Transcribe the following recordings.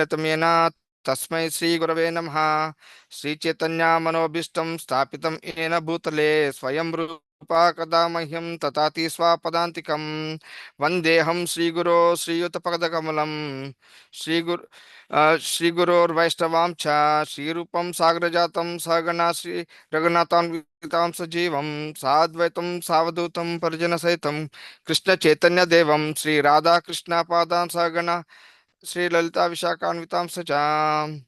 तमेना तस्मै श्री गुरवे नमः। श्री चैतन्य मनोभीष्टं स्थापितं येन भूतले स्वयं रूपा कदा मह्यं तताति स्वापदान्तिकं। वन्देऽहं श्रीगुरो श्रीयुतपदकमलं श्रीगुरोर्वैष्णवां च श्रीरूपं साग्रजातं सहगणा श्री रघुनाथान्वितां सजीवं साद्वैतं सावधूतं परिजनसहितं कृष्णचैतन्यदेवं श्रीराधाकृष्णपादान् सहगणा श्री ललिता विशाखान्वितां सचाम।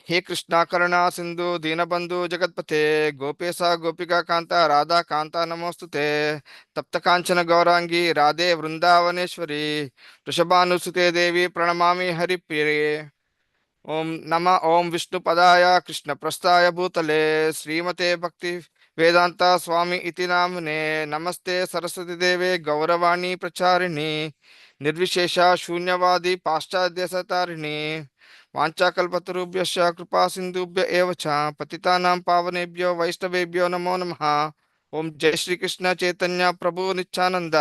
हे कृष्णा करुणा सिंधु दीनबंधु जगतपते गोपेशा गोपिका कांता राधा कांता नमोस्तुते। तप्त कांचन गौरांगी राधे वृंदावनेश्वरी वृषभानुसुते देवी प्रणमामि हरिप्रिये। ओम नमः ओम विष्णुपदाय कृष्णप्रस्थाय भूतले श्रीमते भक्ति वेदांता स्वामी इति नामने नमस्ते सरस्वती देवे गौरवाणी प्रचारिणी निर्विशेषा शून्यवादी पाश्चात्य सतारिणी वाञ्छाकल्पतरुभ्यश्च कृपा सिन्धुभ्य एव च पतितानां पावनेभ्यो वैष्णवेभ्यो नमो नमः। ओम जय श्री कृष्ण चैतन्य प्रभु नित्यानंद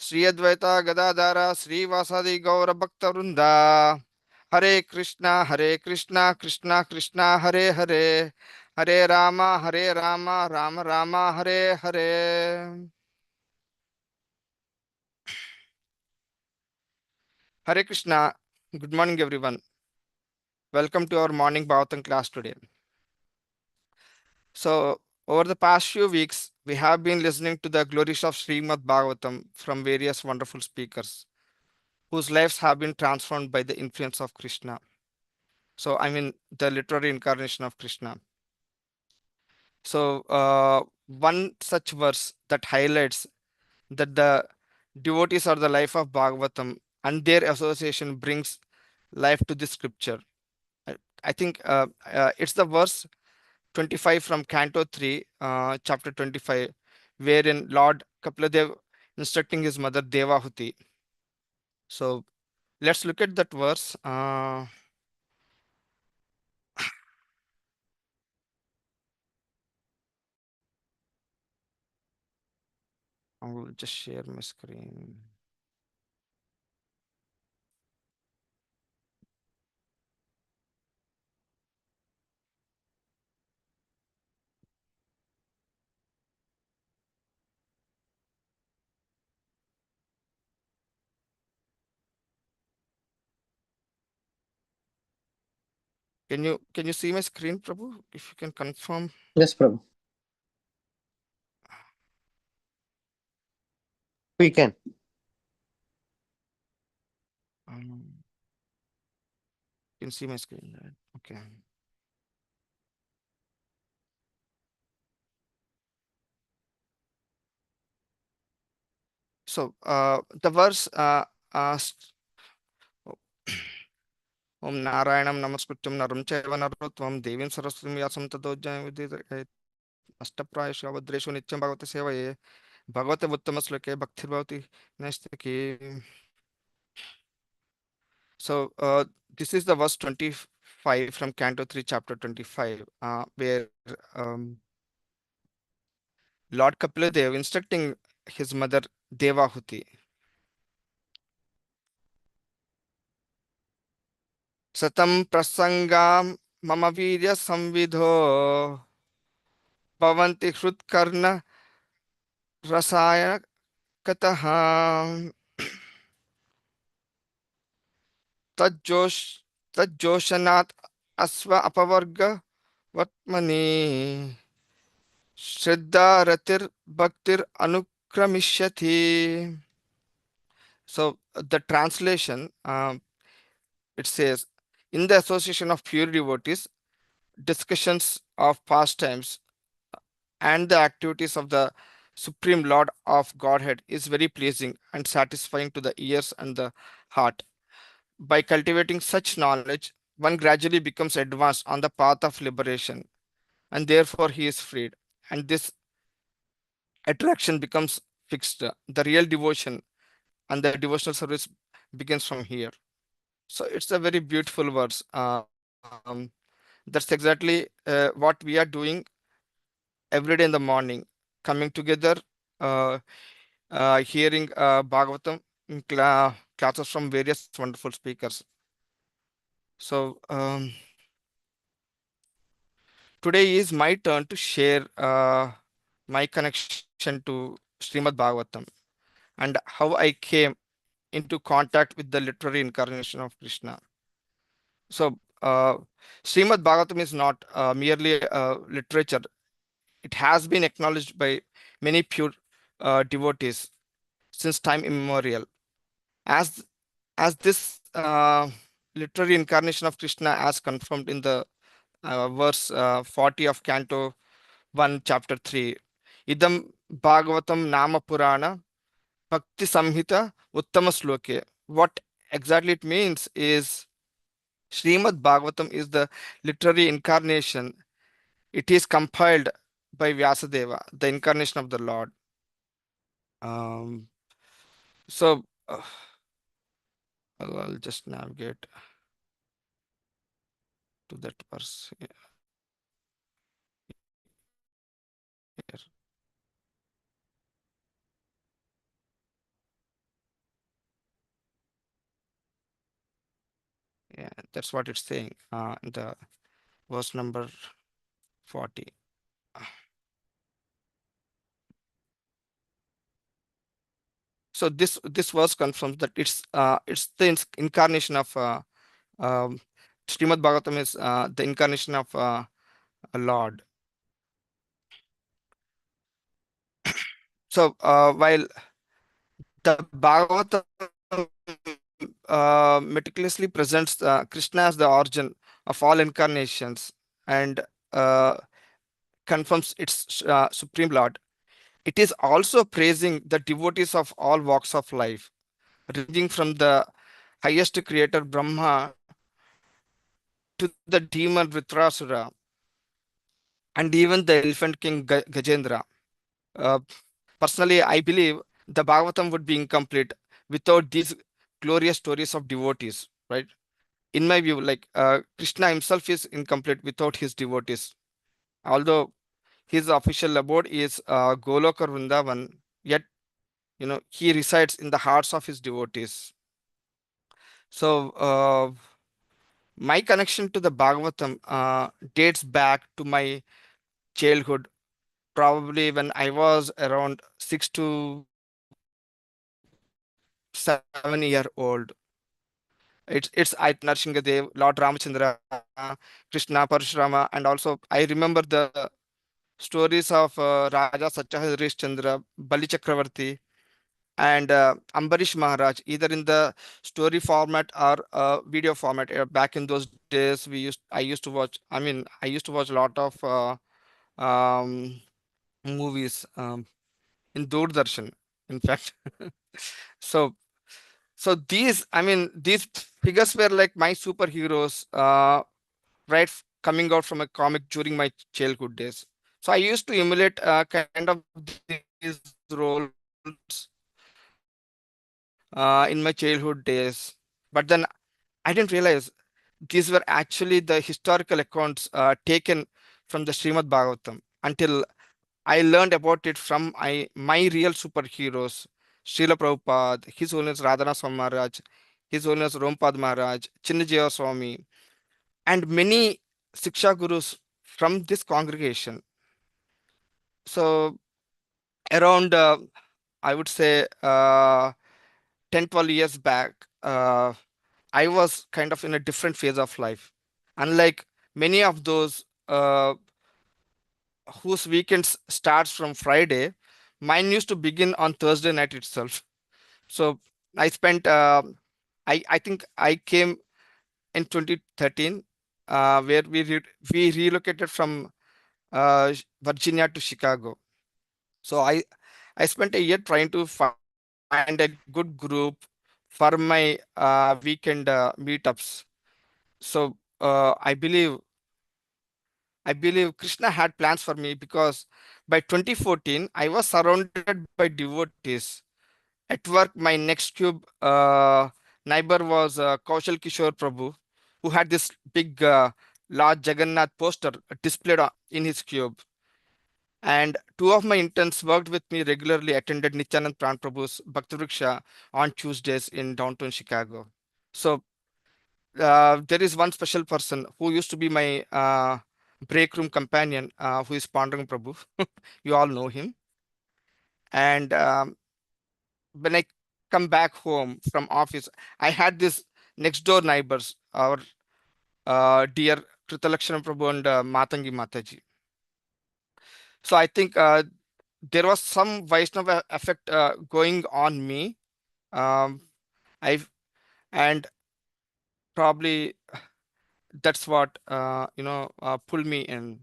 श्री अद्वैता गदाधारा श्रीवासादि गौर भक्त वृंदा। हरे Krishna Krishna Krishna Hare Hare Hare Ram Ram Hare Hare. Hare Krishna. Good morning, everyone. Welcome to our morning Bhagavatam class today. So, over the past few weeks, we have been listening to the glories of Srimad Bhagavatam from various wonderful speakers whose lives have been transformed by the influence of Krishna. So, I mean, the literary incarnation of Krishna. So, one such verse that highlights that the devotees are the life of Bhagavatam and their association brings life to the scripture. I I think it's the verse 25 from Canto 3, chapter 25, wherein Lord Kapiladev instructing his mother Devahuti. So let's look at that verse. I will just share my screen. Can you see my screen, Prabhu? If you can confirm. Yes, Prabhu. We can. You can see my screen, right? Okay. So the verse Om Narayanam Namaskrityam Naram Chaiva Narottam Devim Saraswatim Vyasam Tato Jayam Ashtaprayashu Avadreshu Nityam Bhagavate Sevaye Bhagavate Uttama Bhakti Bhavati Nastaki. So this is the verse 25 from Canto 3, chapter 25, where Lord Kapiladev instructing his mother Devahuti. Satam prasangam mama virya samvidho bhavanti hrutkarna rasaya kataha तज्जोष तज्जोषनात् अश्व अपवर्ग वर्त्मनि श्रद्धा रतिर bhaktir अनुक्रमिष्यति. So the translation, it says, in the association of pure devotees, discussions of pastimes and the activities of the Supreme Lord of Godhead is very pleasing and satisfying to the ears and the heart. By cultivating such knowledge, one gradually becomes advanced on the path of liberation, and therefore he is freed. And this attraction becomes fixed. The real devotion and the devotional service begins from here. So it's a very beautiful verse. That's exactly what we are doing every day in the morning, coming together, uh, hearing Bhagavatam classes from various wonderful speakers. So today is my turn to share my connection to Srimad Bhagavatam and how I came into contact with the literary incarnation of Krishna. So, Srimad Bhagavatam is not merely literature. It has been acknowledged by many pure devotees since time immemorial. As this literary incarnation of Krishna, as confirmed in the verse 40 of Canto 1, Chapter 3, Idam Bhagavatam Nama Purana Bhakti Samhita Uttama Sloke. What exactly it means is Srimad Bhagavatam is the literary incarnation. It is compiled by Vyasadeva, the incarnation of the Lord. Um, so I'll just navigate to that verse here. Yeah, that's what it's saying in the verse number 40. So this verse confirms that it's the incarnation of um, Srimad Bhagavatam is the incarnation of a Lord. So while the Bhagavatam meticulously presents Krishna as the origin of all incarnations and uh, confirms its supreme Lord, it is also praising the devotees of all walks of life, ranging from the highest creator Brahma to the demon Vritrasura and even the elephant king Gajendra. Uh, Personally, I believe the Bhagavatam would be incomplete without these glorious stories of devotees, right? In my view, like Krishna himself is incomplete without his devotees. Although his official abode is Goloka Vrindavan, yet he resides in the hearts of his devotees. So my connection to the Bhagavatam dates back to my childhood, probably when I was around 6 to 7 year old. It's I Narsingadev, Lord Ramachandra, Krishna, Parashurama, and also I remember the stories of Raja Satyaharish Chandra, Bali Chakravarti, and Ambarish Maharaj, either in the story format or video format. Back in those days, I used to watch. I mean, I used to watch a lot of um, movies in Doordarshan. In fact, so these figures were like my superheroes. Coming out from a comic during my childhood days. So I used to emulate kind of these roles in my childhood days. But then I didn't realize these were actually the historical accounts taken from the Srimad Bhagavatam until I learned about it from my real superheroes, Srila Prabhupada, His Holiness Radhana Swami Maharaj, His Holiness Rompad Maharaj, Chinnajaya Swami, and many Siksha Gurus from this congregation. So around, I would say, 10, 12 years back, I was kind of in a different phase of life. Unlike many of those whose weekends starts from Friday, mine used to begin on Thursday night itself. So I spent, I think I came in 2013, where we relocated from Virginia to Chicago. So I spent a year trying to find a good group for my weekend meetups. So I believe Krishna had plans for me because by 2014 I was surrounded by devotees. At work, my next cube neighbor was Kaushal Kishore Prabhu, who had this big, large Jagannath poster displayed in his cube. And two of my interns worked with me regularly, attended Nityanand Pran Prabhu's Bhakti Vriksha on Tuesdays in downtown Chicago. So there is one special person who used to be my break room companion, who is Pandurang Prabhu. You all know him. And when I come back home from office, I had this next door neighbors, our dear Kritalakshana Prabhu and Matangi Mataji. So I think there was some Vaishnava effect going on me. Um, I and probably that's what pulled me in.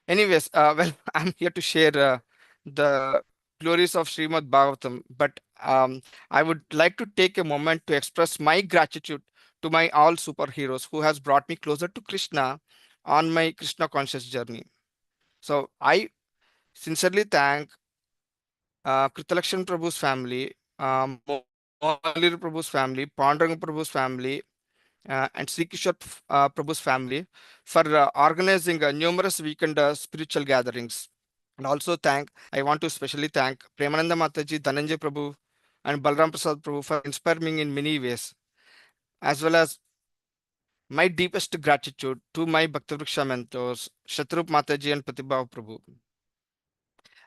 Anyways, well, I'm here to share the glories of Srimad Bhagavatam, but I would like to take a moment to express my gratitude to my all superheroes who has brought me closer to Krishna on my Krishna conscious journey. So I sincerely thank Kritalakshan Prabhu's family, Mohalir Prabhu's family, Panduranga Prabhu's family, and Sri Kishore Prabhu's family for organizing numerous weekend spiritual gatherings. And also I want to specially thank Premananda Mataji, Dhananjay Prabhu, and Balram Prasad Prabhu for inspiring me in many ways, as well as my deepest gratitude to my Bhaktavriksha mentors, Shatrup Mataji and Pratibhav Prabhu.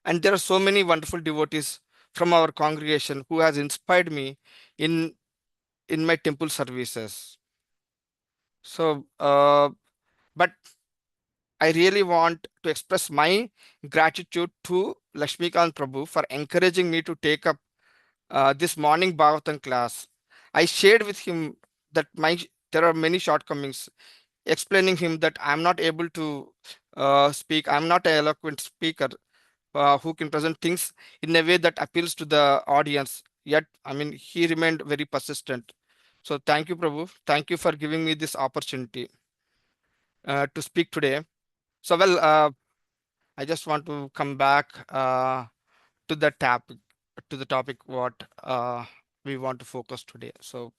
And there are so many wonderful devotees from our congregation who has inspired me in my temple services. So, but I really want to express my gratitude to Lakshmikant Prabhu for encouraging me to take up this morning Bhagavatam class. I shared with him that there are many shortcomings, explaining him that I'm not able to speak. I'm not an eloquent speaker who can present things in a way that appeals to the audience. Yet, I mean, he remained very persistent. So thank you, Prabhu. Thank you for giving me this opportunity to speak today. So well, I just want to come back to the topic, what we want to focus today. So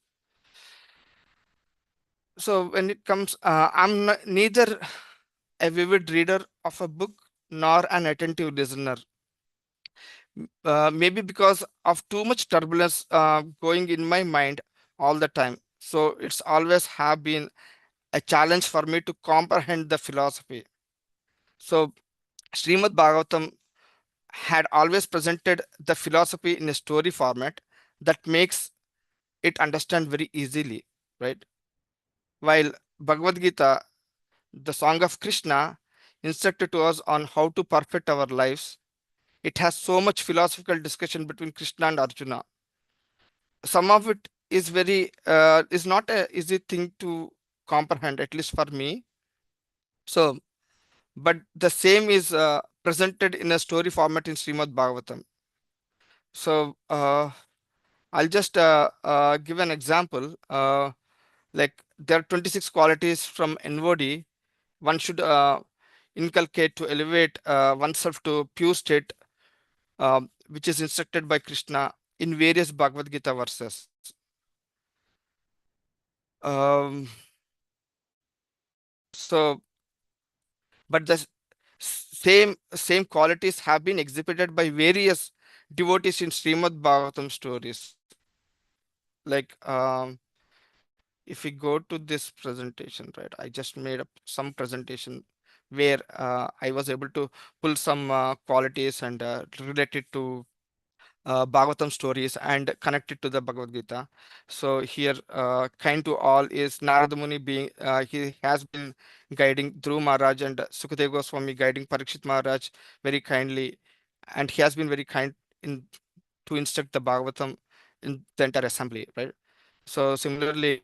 when it comes, neither a vivid reader of a book nor an attentive listener. Maybe because of too much turbulence going in my mind all the time. So it's always have been a challenge for me to comprehend the philosophy. So Srimad Bhagavatam had always presented the philosophy in a story format that makes it understand very easily, right? While Bhagavad Gita, the song of Krishna, instructed to us on how to perfect our lives, it has so much philosophical discussion between Krishna and Arjuna. Some of it is very is not a easy thing to comprehend, at least for me. So, but the same is presented in a story format in Srimad Bhagavatam. So, I'll just give an example. Like there are 26 qualities from NVOD one should inculcate to elevate oneself to pure state, which is instructed by Krishna in various Bhagavad Gita verses. Um, so, but the same qualities have been exhibited by various devotees in Srimad Bhagavatam stories. Like if we go to this presentation, right? I just made up some presentation where I was able to pull some qualities and relate it to Bhagavatam stories and connect it to the Bhagavad Gita. So here, kind to all is Narada Muni being, he has been guiding Dhruv Maharaj and Sukadeva Goswami guiding Parikshit Maharaj very kindly. And he has been very kind in to instruct the Bhagavatam in the entire assembly, right? So similarly,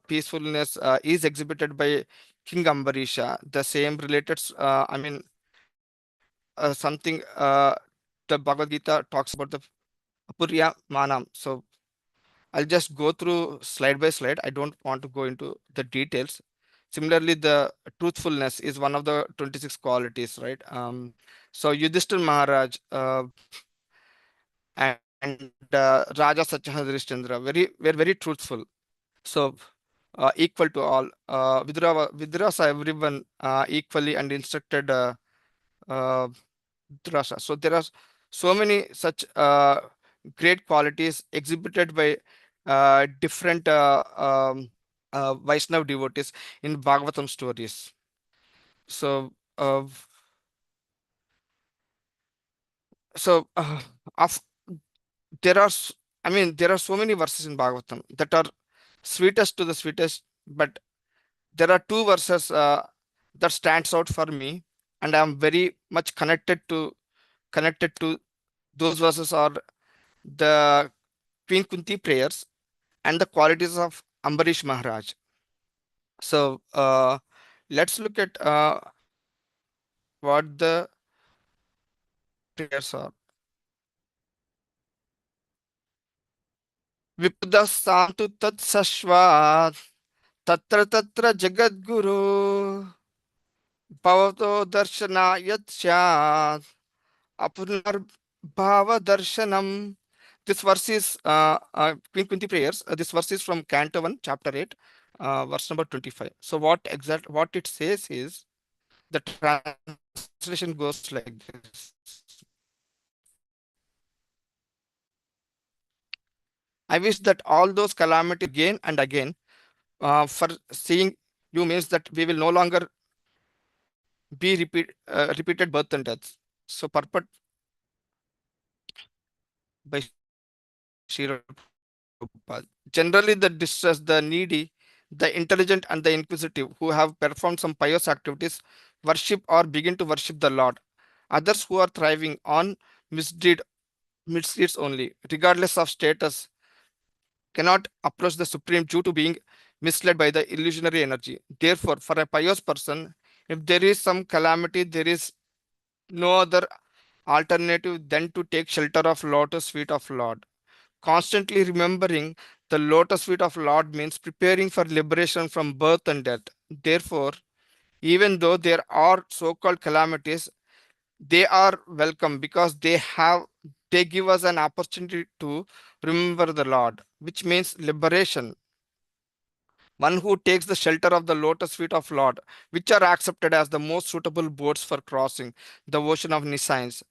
peacefulness is exhibited by King Ambarisha. The same related, something the Bhagavad Gita talks about the Apurya Manam. So I'll just go through slide by slide. I don't want to go into the details. Similarly, the truthfulness is one of the 26 qualities, right? So Yudhishthir Maharaj and Raja Satyahadrishchandra were very truthful. So equal to all. Vidura saw everyone equally and instructed uh, Drasa. So there are so many such great qualities exhibited by different Vaishnav devotees in Bhagavatam stories. So, so of there are, I mean, there are so many verses in Bhagavatam that are sweetest to the sweetest, but there are two verses that stands out for me, and I'm very much connected to those verses are the Queen Kunti prayers and the qualities of Ambarish Maharaj. So let's look at what the prayers are. Vipuda Santu Tat Sashvat Tatra Tatra Jagadguru Bhavato Darshana Yatshat Apunar Bhava Darshanam. This verse is Queen Kunti prayers. This verse is from Canto 1, chapter 8, verse number 25. So what it says is the translation goes like this. I wish that all those calamities again and again for seeing you means that we will no longer be repeated birth and deaths. So purport by Sri Prabhupada. Generally, the distressed, the needy, the intelligent, and the inquisitive who have performed some pious activities worship or begin to worship the Lord. Others who are thriving on misdeed, misdeeds only, regardless of status, cannot approach the Supreme due to being misled by the illusionary energy. Therefore, for a pious person, if there is some calamity, there is no other alternative than to take shelter of lotus feet of Lord. Constantly remembering the lotus feet of Lord means preparing for liberation from birth and death. Therefore, even though there are so-called calamities, they are welcome because they give us an opportunity to remember the Lord, which means liberation. One who takes the shelter of the lotus feet of Lord, which are accepted as the most suitable boats for crossing the ocean of nescience,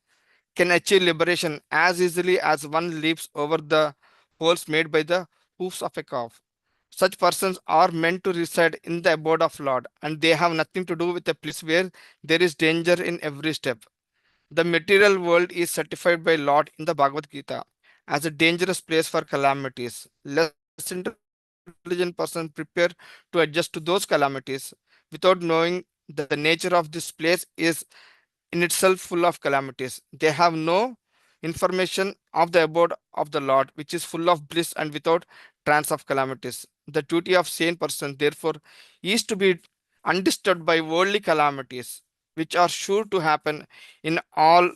can achieve liberation as easily as one leaps over the holes made by the hoofs of a calf. Such persons are meant to reside in the abode of Lord, and they have nothing to do with a place where there is danger in every step. The material world is certified by Lord in the Bhagavad Gita as a dangerous place for calamities. Less intelligent person prepare to adjust to those calamities without knowing the nature of this place is in itself full of calamities. They have no information of the abode of the Lord, which is full of bliss and without trance of calamities. The duty of sane person, therefore, is to be undisturbed by worldly calamities, which are sure to happen in all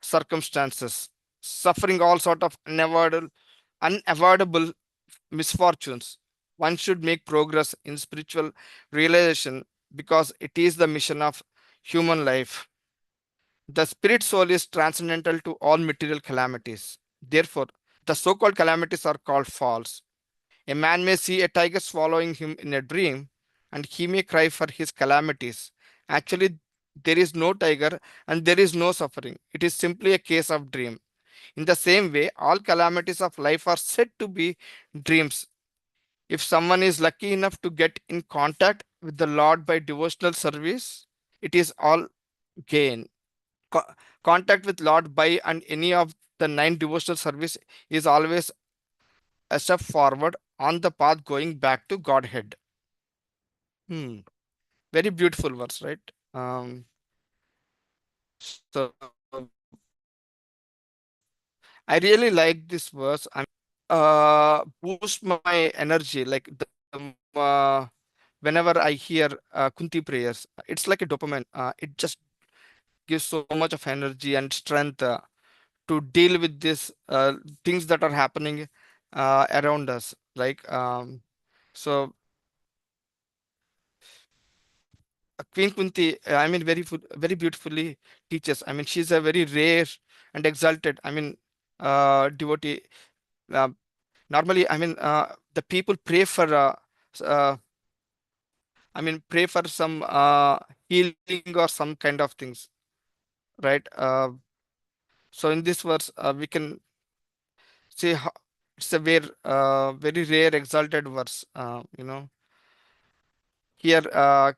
circumstances, suffering all sort of unavoidable misfortunes. One should make progress in spiritual realization because it is the mission of human life. The spirit soul is transcendental to all material calamities. Therefore, the so called calamities are called false. A man may see a tiger swallowing him in a dream, and he may cry for his calamities. Actually, there is no tiger and there is no suffering. It is simply a case of dream. In the same way, all calamities of life are said to be dreams. If someone is lucky enough to get in contact with the Lord by devotional service, it is all gain. Co- Contact with Lord by and any of the nine devotional service is always a step forward on the path going back to Godhead. Hmm. Very beautiful verse, right? So I really like this verse. Boost my energy. Like whenever I hear Kunti prayers, it's like a dopamine. It just gives so much of energy and strength to deal with these things that are happening around us. So Queen Kunti, I mean, very beautifully teaches. I mean, she's a very rare and exalted, I mean, devotee. Uh, Normally, I mean, the people pray for, uh, I mean, pray for some healing or some kind of things, right? So in this verse, we can say how, It's a very rare exalted verse. Here,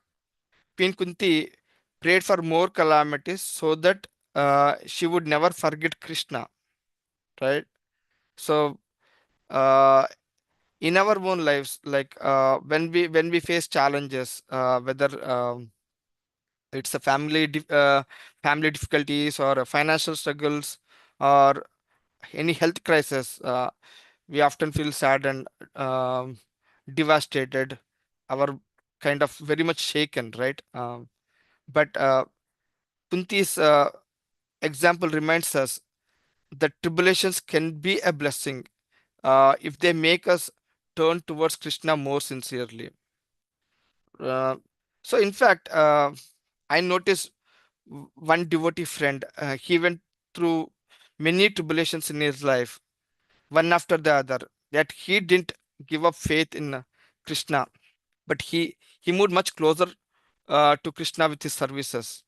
Queen Kunti prayed for more calamities so that she would never forget Krishna, right? So, uh, in our own lives, like when we face challenges, whether it's a family difficulties or financial struggles or any health crisis, we often feel sad and um, devastated, our kind of very much shaken, right? But Kunti's example reminds us that tribulations can be a blessing if they make us turn towards Krishna more sincerely. Uh, so, in fact, I noticed one devotee friend. He went through many tribulations in his life, one after the other. Yet he didn't give up faith in Krishna, but he moved much closer to Krishna with his services.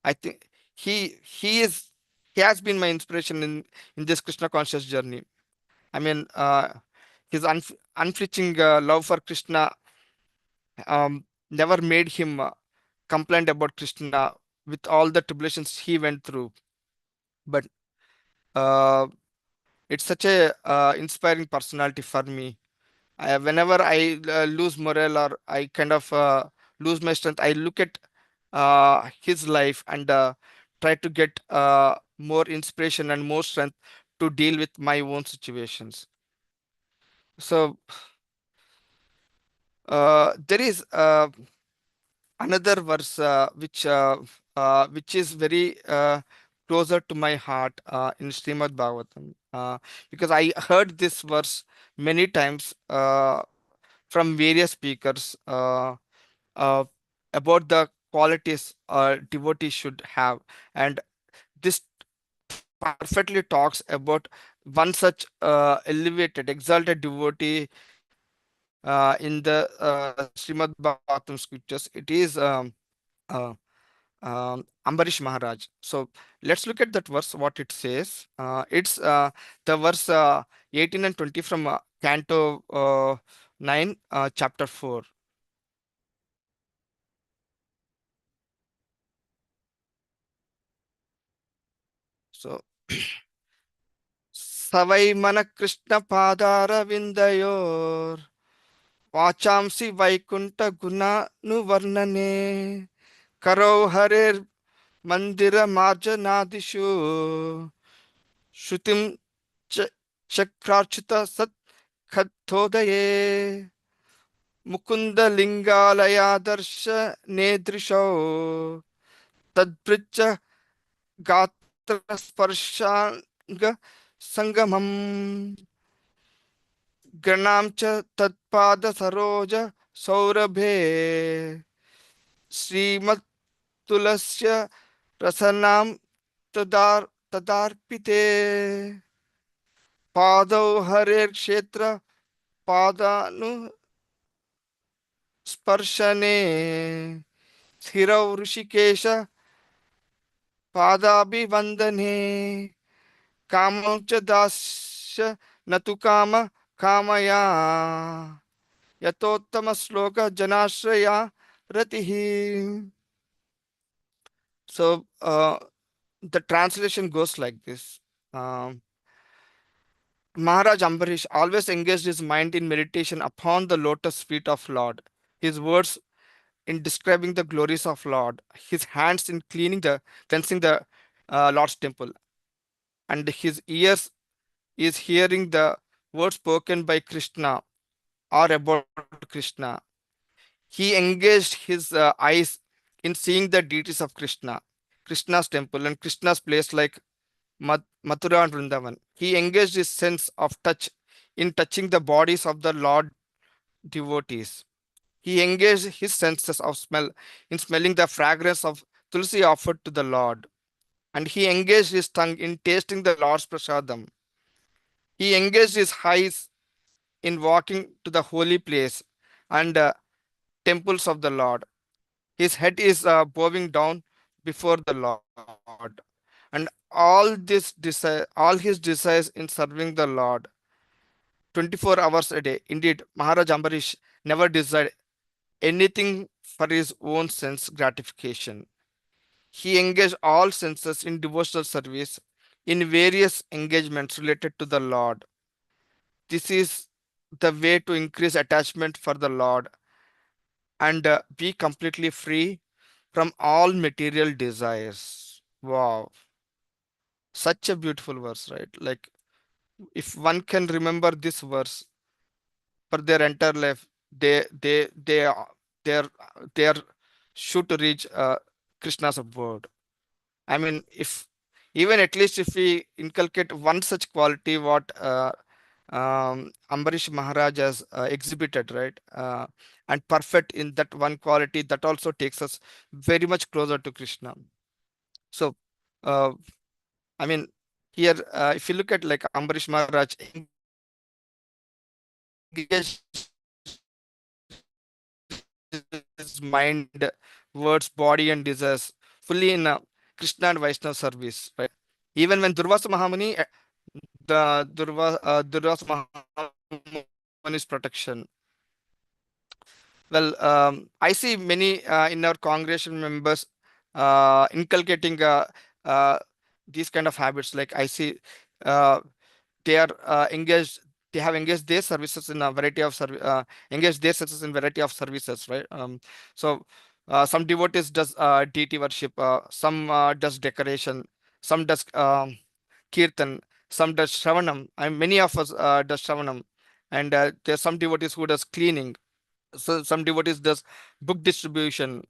I think he is he has been my inspiration in this Krishna conscious journey. I mean, his unflinching love for Krishna never made him complain about Krishna with all the tribulations he went through. But uh, it's such a inspiring personality for me. Whenever I lose morale or I kind of lose my strength, I look at his life and try to get more inspiration and more strength to deal with my own situations. So there is another verse which is very closer to my heart in Srimad Bhagavatam, because I heard this verse many times from various speakers uh, about the qualities devotees should have, and this perfectly talks about one such elevated, exalted devotee in the Srimad Bhagavatam scriptures. It is uh, Ambarish Maharaj. So let's look at that verse, what it says. It's the verse 18 and 20 from Canto 9, chapter 4. So, Savai Mana Krishna Padara Vindayor Vachamsi Vaikunta Guna Nuvarnane Karo Harer Mandira Marjanadishu Shrutim Chakrachita Sat Khathodaye Mukunda Lingalaya Darsha Nedrisho Tadbricha Gatra Sparshanga Sangamam Granam cha Tatpada Saroja Saurabhe Srimat Tulasya Rasanam Tadarpite Padau Hare Kshetra Padanu Sparshane Thirau Rishikesha Padabhivandane Kamam cha Dasya Natukama Kamaya Yatottama Sloka Janashraya Ratihi. So the translation goes like this. Um, Maharaj Ambarish always engaged his mind in meditation upon the lotus feet of Lord. His words in describing the glories of Lord, his hands in cleansing the Lord's temple, and his ears is hearing the words spoken by Krishna or about Krishna. He engaged his eyes in seeing the deities of Krishna, Krishna's temple, and Krishna's place like Mathura and Vrindavan. He engaged his sense of touch in touching the bodies of the Lord devotees. He engaged his senses of smell in smelling the fragrance of Tulsi offered to the Lord. And he engaged his tongue in tasting the Lord's prasadam. He engaged his eyes in walking to the holy place and temples of the Lord. His head is bowing down before the Lord. And all his desires in serving the Lord. 24 hours a day. Indeed, Maharaj Ambarish never desired anything for his own sense gratification. He engaged all senses in devotional service in various engagements related to the Lord. This is the way to increase attachment for the Lord and be completely free from all material desires. Wow, such a beautiful verse, right? Like, if one can remember this verse for their entire life, they are they are should to reach Krishna's word. I mean, if even at least if we inculcate one such quality, what Ambarish Maharaj has exhibited, right? And perfect in that one quality, that also takes us very much closer to Krishna. So, uh, I mean, here, if you look at like Ambarish Maharaj engaged his mind, words, body, and desires fully in Krishna and Vaishnava service, right? Even when Durvasa Mahamuni, Durvasa Mahamuni's protection. Well, I see many in our congregation members inculcating uh, these kind of habits. Like I see uh, they are engaged. They have engaged their services in a variety of engaged their services in variety of services, right? So some devotees does deity worship, some does decoration, some does kirtan, some does shravanam, and many of us does shravanam, and there are some devotees who does cleaning. So some devotees does book distribution,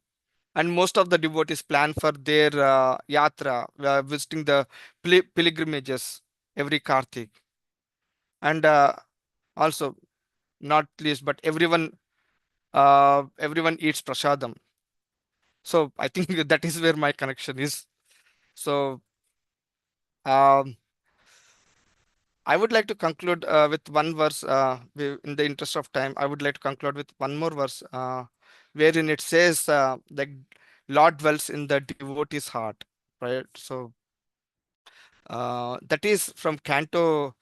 and most of the devotees plan for their yatra, visiting the pilgrimages every Kartik, and also not least, but everyone eats prasadam. So I think that is where my connection is. So um, I would like to conclude with one verse. In the interest of time, I would like to conclude with one more verse, wherein it says, like, Lord dwells in the devotee's heart, right? So that is from Canto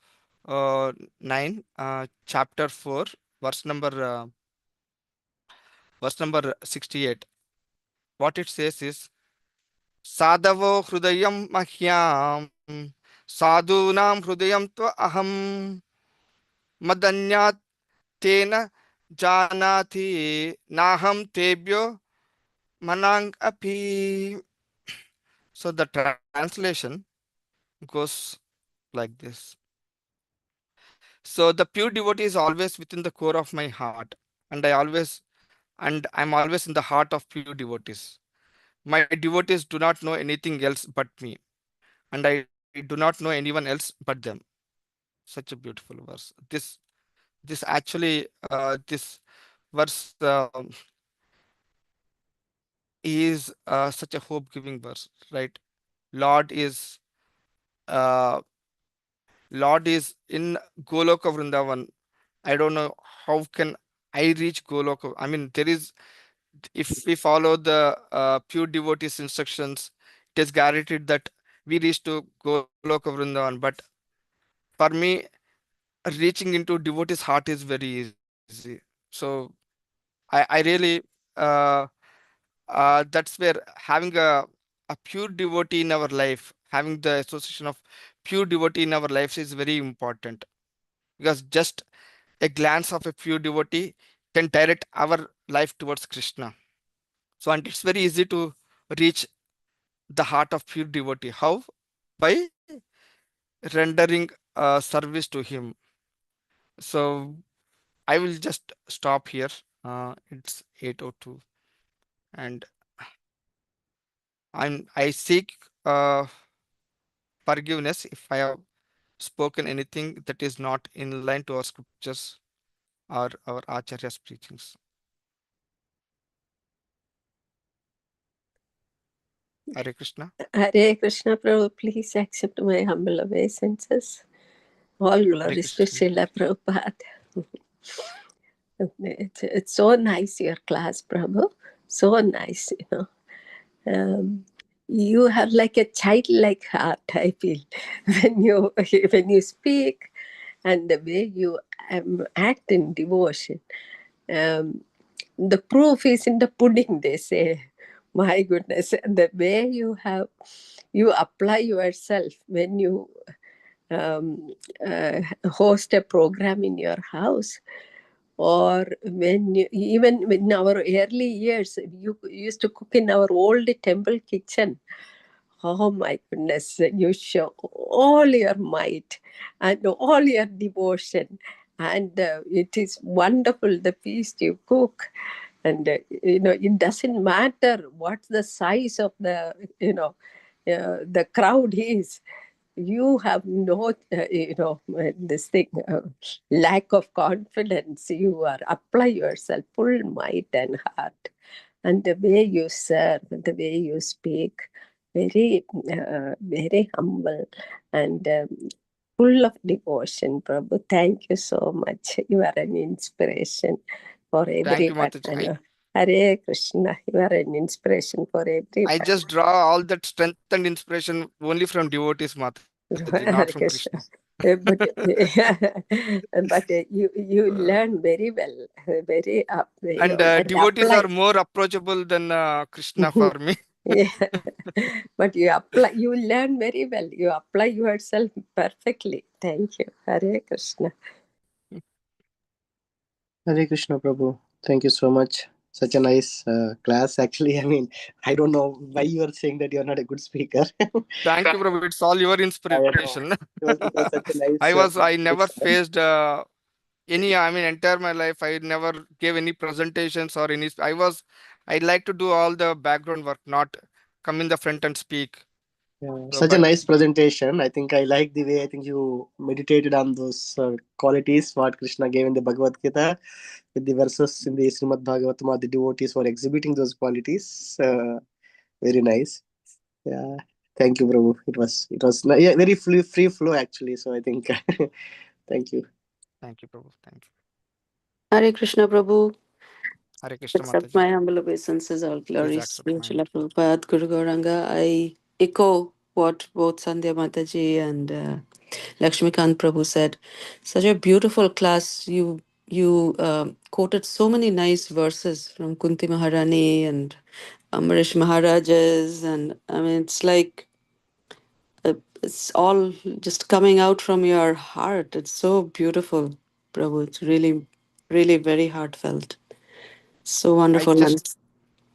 9, chapter 4, verse number uh, verse number 68. What it says is, Sadavo hrudayam mahyam, sadhunam hrudayam tva aham, madanyat tena janati naham tebyo manang api. So the translation goes like this. So the pure devotee is always within the core of my heart, and I'm always in the heart of pure devotees. My devotees do not know anything else but me, and I do not know anyone else but them. Such a beautiful verse. This actually this verse is such a hope-giving verse, right? Lord is uh, Lord is in Goloka Vrindavan. I don't know how can I reach Goloka. I mean, there is, if we follow the pure devotees instructions, it is guaranteed that we reach to Goloka Vrindavan. But for me, reaching into devotee's heart is very easy. So I really uh, that's where having a pure devotee in our life, having the association of pure devotee in our lives is very important, because just a glance of a pure devotee can direct our life towards Krishna. So, and it's very easy to reach the heart of pure devotee. How? By rendering service to him. So I will just stop here. It's 8:02, and I seek forgiveness if I have spoken anything that is not in line to our scriptures or our Acharya's preachings. Hare Krishna. Hare Krishna, Prabhu, please accept my humble obeisances. All Hare glories to Krishna. Srila Prabhupada. It's so nice, your class, Prabhu. So nice, you know. You have like a childlike heart, I feel, when you speak, and the way you act in devotion. Um, the proof is in the pudding, they say. My goodness, the way you apply yourself when you um, host a program in your house, or when even in our early years, you used to cook in our old temple kitchen. Oh my goodness, you show all your might and all your devotion. And it is wonderful, the feast you cook. And, it doesn't matter what the size of the crowd is. You have no, this thing, lack of confidence. You are apply yourself full might and heart. And the way you serve, the way you speak, very humble and full of devotion, Prabhu. Thank you so much. You are an inspiration for Thank you, everyone. Mataji. Hare Krishna, you are an inspiration for I everyone. just draw all that strength and inspiration only from devotees, Mataji, not from Krishna. Hare Krishna. But but you learn very well, very up, And and devotees are apply. more approachable than Krishna for me. Yeah, but you apply. You learn very well. You apply yourself perfectly. Thank you, Hare Krishna. Hare Krishna, Prabhu. Thank you so much. Such a nice class. Actually, I mean, I don't know why you are saying that you are not a good speaker. Thank you, Prabhu. It's all your I don't know. inspiration. It was such a nice I never inspiration. faced entire my life, I never gave any presentations or any. I like to do all the background work, not come in the front and speak. Yeah, So, such a but nice presentation. I think I like the way I think you meditated on those qualities what Krishna gave in the Bhagavad Gita with the verses in the Srimad Bhagavatam. Or the devotees were exhibiting those qualities. Very nice. Yeah, thank you, Prabhu. It was yeah, very free flow actually. So I think thank you. thank you, Prabhu. Thank you. Hare Krishna Prabhu. Hare Krishna Accept Mataji. my humble obeisances, all Please glories to accept mine. Srila Prabhupada, Guru Gauranga. I echo what both Sandhya Mataji and Lakshmikant Prabhu said. Such a beautiful class. You quoted so many nice verses from Kunti Maharani and Amrish Maharajas, and I mean it's like it's all just coming out from your heart. It's so beautiful, Prabhu. It's really, really very heartfelt. So I wonderful. And just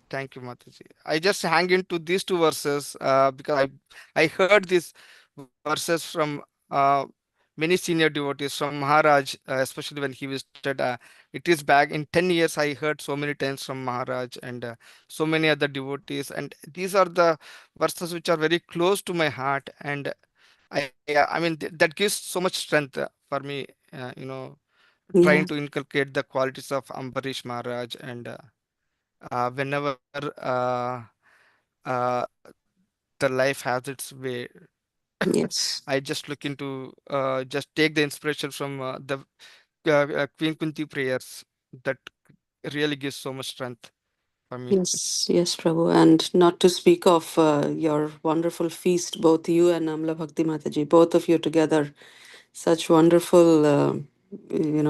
Thank you, Mataji. I just hang into these two verses because I heard these verses from many senior devotees from Maharaj, especially when he visited. It is back in 10 years. I heard so many times from Maharaj and so many other devotees, and these are the verses which are very close to my heart. And I mean that gives so much strength for me. Trying yeah, to inculcate the qualities of Ambarish Maharaj and. Whenever uh, the life has its way, yes, I just look into just take the inspiration from the Queen Kunti prayers that really gives so much strength for me. yes, yes, Prabhu. And not to speak of your wonderful feast, both you and Amla Bhakti Mataji, both of you together. Such wonderful,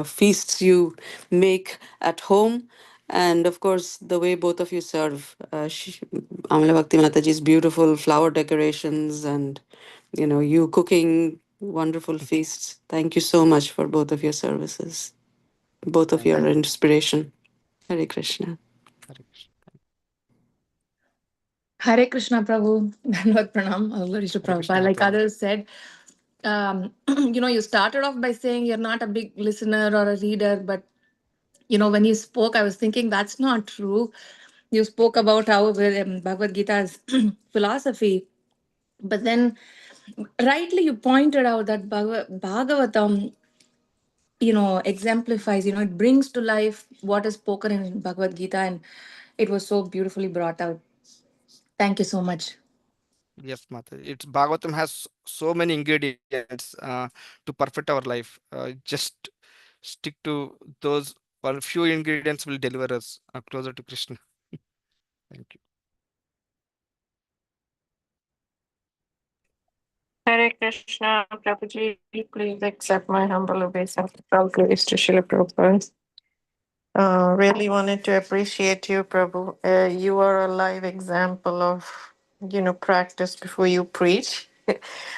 feasts you make at home. And of course, the way both of you serve. Amla Bhakti Mataji's beautiful flower decorations and, you cooking wonderful feasts. Thank you so much for both of your services, both of Thank you. your inspiration. Hare Krishna. Hare Krishna. Hare Krishna Prabhu, Dandavat Pranam, all glories to Hare Krishna Prabhupada. Like Mataji. others said, you started off by saying you're not a big listener or a reader, but when you spoke, I was thinking that's not true. You spoke about how Bhagavad Gita's philosophy, but then rightly you pointed out that Bhagavatam, exemplifies, it brings to life what is spoken in Bhagavad Gita, and it was so beautifully brought out. Thank you so much. Yes, Mataji. It's Bhagavatam has so many ingredients to perfect our life. Just stick to those one few ingredients will deliver us closer to Krishna. Thank you. Hare Krishna, Prabhuji, please accept my humble obeisance. All glories to Srila Prabhupada. Really wanted to appreciate you, Prabhu. You are a live example of, practice before you preach.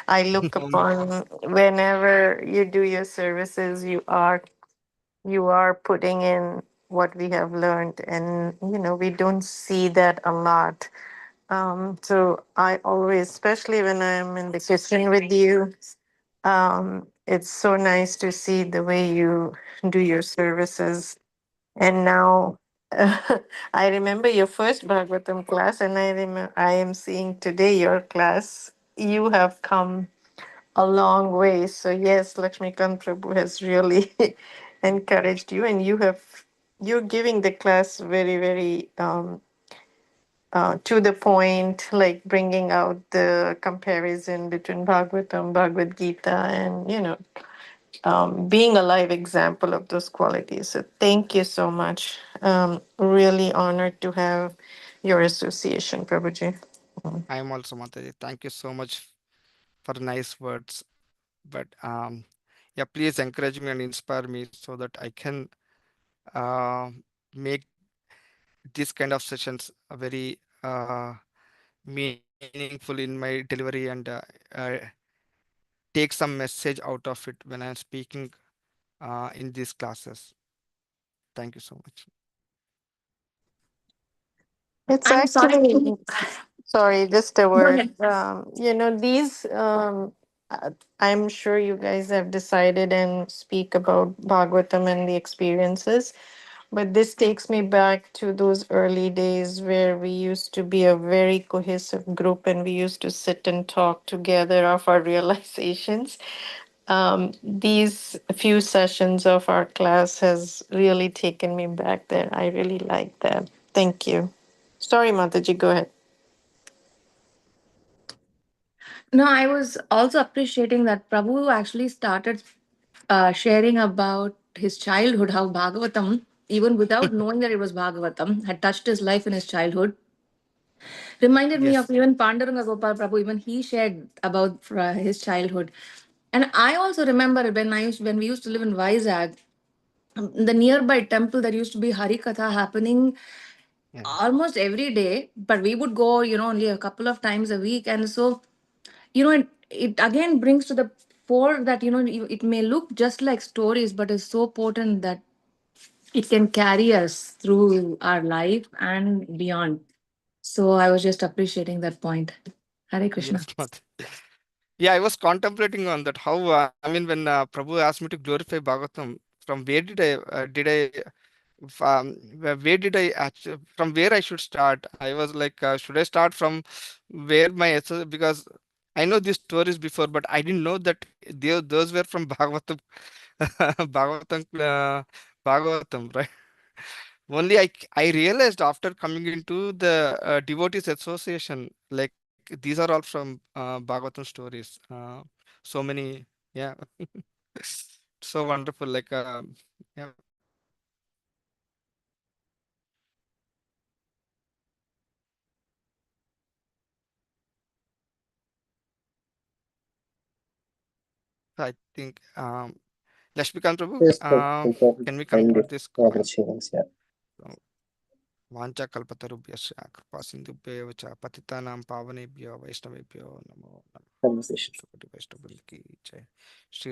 I look upon whenever you do your services, you are putting in what we have learned, and we don't see that a lot. So I always, especially when I'm in the kitchen with you, it's so nice to see the way you do your services. And now I remember your first Bhagavatam class, and I am seeing today your class. You have come a long way. So yes, Lakshmikant Prabhu has really encouraged you, and you're giving the class very, very to the point, like bringing out the comparison between Bhagavatam, Bhagavad Gita, and being a live example of those qualities. So thank you so much. Really honored to have your association, Prabhuji. I am also Mataji. Thank you so much for nice words. But yeah, please encourage me and inspire me so that I can uh, make this kind of sessions very meaningful in my delivery and take some message out of it when I'm speaking in these classes. Thank you so much. It's I'm sorry. actually, sorry, just a Go word. ahead. These, I'm sure you guys have decided and speak about Bhagavatam and the experiences. But this takes me back to those early days where we used to be a very cohesive group and we used to sit and talk together of our realizations. These few sessions of our class has really taken me back there. I really like that. Thank you. Sorry, Mataji, go ahead. No, I was also appreciating that Prabhu actually started sharing about his childhood, how Bhagavatam, even without knowing that it was Bhagavatam, had touched his life in his childhood. Reminded me of Yes. even Panduranga Gopal Prabhu, even he shared about his childhood. And I also remember when we used to live in Vizag, the nearby temple there used to be Harikatha happening Yeah. almost every day, but we would go, only a couple of times a week. And so, it again brings to the fore that, it may look just like stories, but it's so potent that it can carry us through our life and beyond. So I was just appreciating that point. Hare Krishna. Yes, Mataji. Yeah, I was contemplating on that. How I mean, when Prabhu asked me to glorify Bhagavatam, from where where did I actually, from where I should start? I was like, should I start from where because I know these stories before, but I didn't know that those were from Bhagavatam, Bhagavatam, Bhagavatam, right? Only I realized after coming into the devotees association, like these are all from Bhagavatam stories. So many, yeah, so wonderful. Like, yeah, I think Lakshmikant Prabhu, Yes, can we and conclude this call? congratulations. Yeah. So, वाञ्छा कल्पतरुभ्यश्च कृपा सिन्धुभ्येव च पतितानां पावनेभ्यो वैष्णवेभ्यो नमो नमः Conversation. कोटि वैष्णव की जय श्री